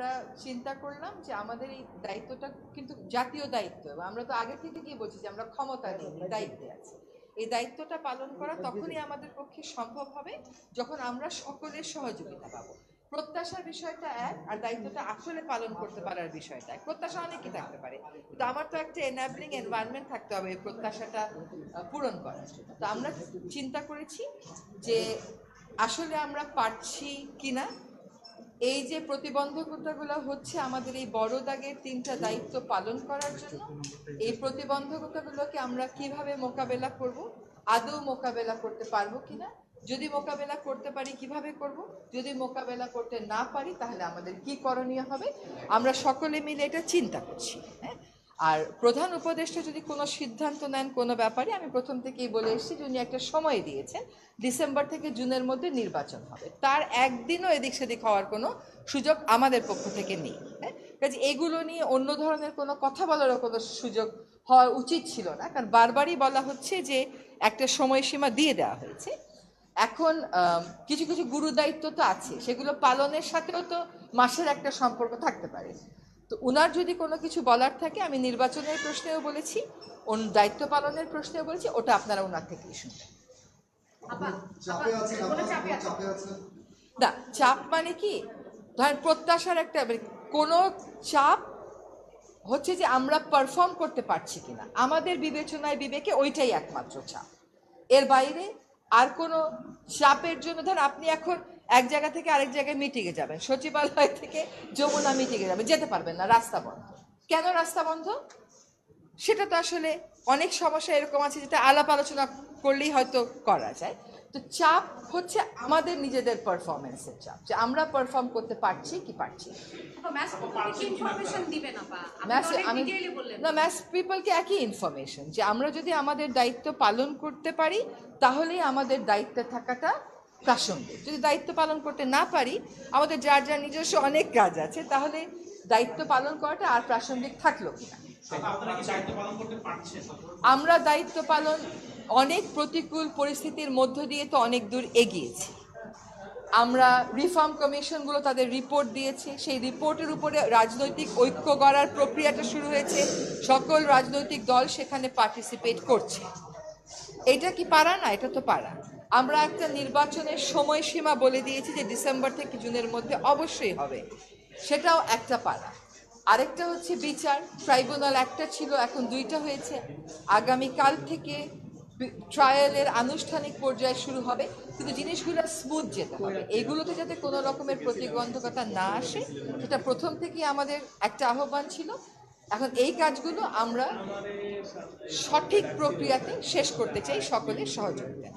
আমরা চিন্তা করলাম যে আমাদের এই দায়িত্বটা কিন্তু জাতীয় দায়িত্ব, এবং আমরা তো আগে থেকে কি বলছি যে আমরা ক্ষমতা নেই, দায়িত্বে আছি। এই দায়িত্বটা পালন করা তখনই আমাদের পক্ষে সম্ভব হবে যখন আমরা সকলের সহযোগিতা পাবো। প্রত্যাশার বিষয়টা এক, আর দায়িত্বটা আসলে পালন করতে পারার বিষয়টা এক। প্রত্যাশা অনেকই থাকতে পারে, কিন্তু আমার তো একটা এনাবলিং এনভায়রনমেন্ট থাকতে হবে এই প্রত্যাশাটা পূরণ করার জন্য। তো আমরা চিন্তা করেছি যে আসলে আমরা পারছি কিনা, এই যে প্রতিবন্ধকতাগুলো হচ্ছে আমাদের এই বড় দাগের 3টা দায়িত্ব পালন করার জন্য, এই প্রতিবন্ধকতাগুলোকে আমরা কিভাবে মোকাবেলা করব, আদৌ মোকাবেলা করতে পারবো কিনা, যদি মোকাবেলা করতে পারি কিভাবে করব, যদি মোকাবেলা করতে না পারি তাহলে আমাদের কি করণীয় হবে, আমরা সকলে মিলে এটা চিন্তা করছি। হ্যাঁ, আর প্রধান উপদেষ্টা যদি কোনো সিদ্ধান্ত নেন কোনো ব্যাপারে, আমি প্রথম থেকেই বলে এসেছি যে উনি একটা সময় দিয়েছেন, ডিসেম্বর থেকে জুনের মধ্যে নির্বাচন হবে, তার একদিনও এদিক সেদিক হওয়ার কোনো সুযোগ আমাদের পক্ষ থেকে নেই। হ্যাঁ, কাজে এগুলো নিয়ে অন্য ধরনের কোনো কথা বলারও কোনো সুযোগ হওয়া উচিত ছিল না, কারণ বারবারই বলা হচ্ছে যে একটা সময়সীমা দিয়ে দেওয়া হয়েছে। এখন কিছু কিছু গুরু দায়িত্ব তো আছে, সেগুলো পালনের সাথেও তো মাসের একটা সম্পর্ক থাকতে পারে। তো উনার যদি কোনো কিছু বলার থাকে, আমি নির্বাচনের প্রশ্নেও বলেছি, দায়িত্ব পালনের প্রশ্নেও বলেছি, ওটা আপনারা ওনার থেকেই শুনবেন। না, চাপ মানে কি, ধরেন প্রত্যাশার একটা কোনো চাপ হচ্ছে যে আমরা পারফর্ম করতে পারছি কিনা, আমাদের বিবেচনায় বিবেকে ওইটাই একমাত্র চাপ। এর বাইরে আর কোনো চাপের জন্য, ধর আপনি এখন এক জায়গা থেকে আরেক জায়গায় মিটিংয়ে যাবেন, সচিবালয় থেকে যমুনা মিটিংয়ে যাবেন, যেতে পারবেন না, রাস্তা বন্ধ। কেন রাস্তা বন্ধ? সেটা তো আসলে অনেক সমস্যা এরকম আছে যেটা আলাপ আলোচনা করলেই হয়তো করা যায়। তো চাপ হচ্ছে আমাদের নিজেদের পারফরমেন্সের চাপ, যে আমরা পারফর্ম করতে পারছি কি পারছি না। ম্যাস পিপলকে একই ইনফরমেশন, যে আমরা যদি আমাদের দায়িত্ব পালন করতে পারি তাহলেই আমাদের দায়িত্বে থাকাটা প্রাসঙ্গিক। যদি দায়িত্ব পালন করতে না পারি, আমাদের যার যার নিজস্ব অনেক কাজ আছে, তাহলে দায়িত্ব পালন করাটা আর প্রাসঙ্গিক থাকলো কিনা। আমরা দায়িত্ব পালন অনেক প্রতিকূল পরিস্থিতির মধ্য দিয়ে তো অনেক দূর এগিয়েছি। আমরা রিফর্ম কমিশনগুলো তাদের রিপোর্ট দিয়েছে, সেই রিপোর্টের উপরে রাজনৈতিক ঐক্য গড়ার প্রক্রিয়াটা শুরু হয়েছে, সকল রাজনৈতিক দল সেখানে পার্টিসিপেট করছে। এটা কি পারা না? এটা তো পারা। আমরা একটা নির্বাচনের সময়সীমা বলে দিয়েছি যে ডিসেম্বর থেকে জুনের মধ্যে অবশ্যই হবে, সেটাও একটা পারা। আরেকটা হচ্ছে বিচার ট্রাইব্যুনাল, একটা ছিল এখন 2টা হয়েছে, আগামীকাল থেকে ট্রায়ালের আনুষ্ঠানিক পর্যায়ে শুরু হবে, কিন্তু জিনিসগুলো স্মুথ যেতে হবে, এইগুলোতে যাতে কোনো রকমের প্রতিবন্ধকতা না আসে, সেটা প্রথম থেকেই আমাদের একটা আহ্বান ছিল। এখন এই কাজগুলো আমরা সঠিক প্রক্রিয়াতে শেষ করতে চাই সকলের সহযোগিতা।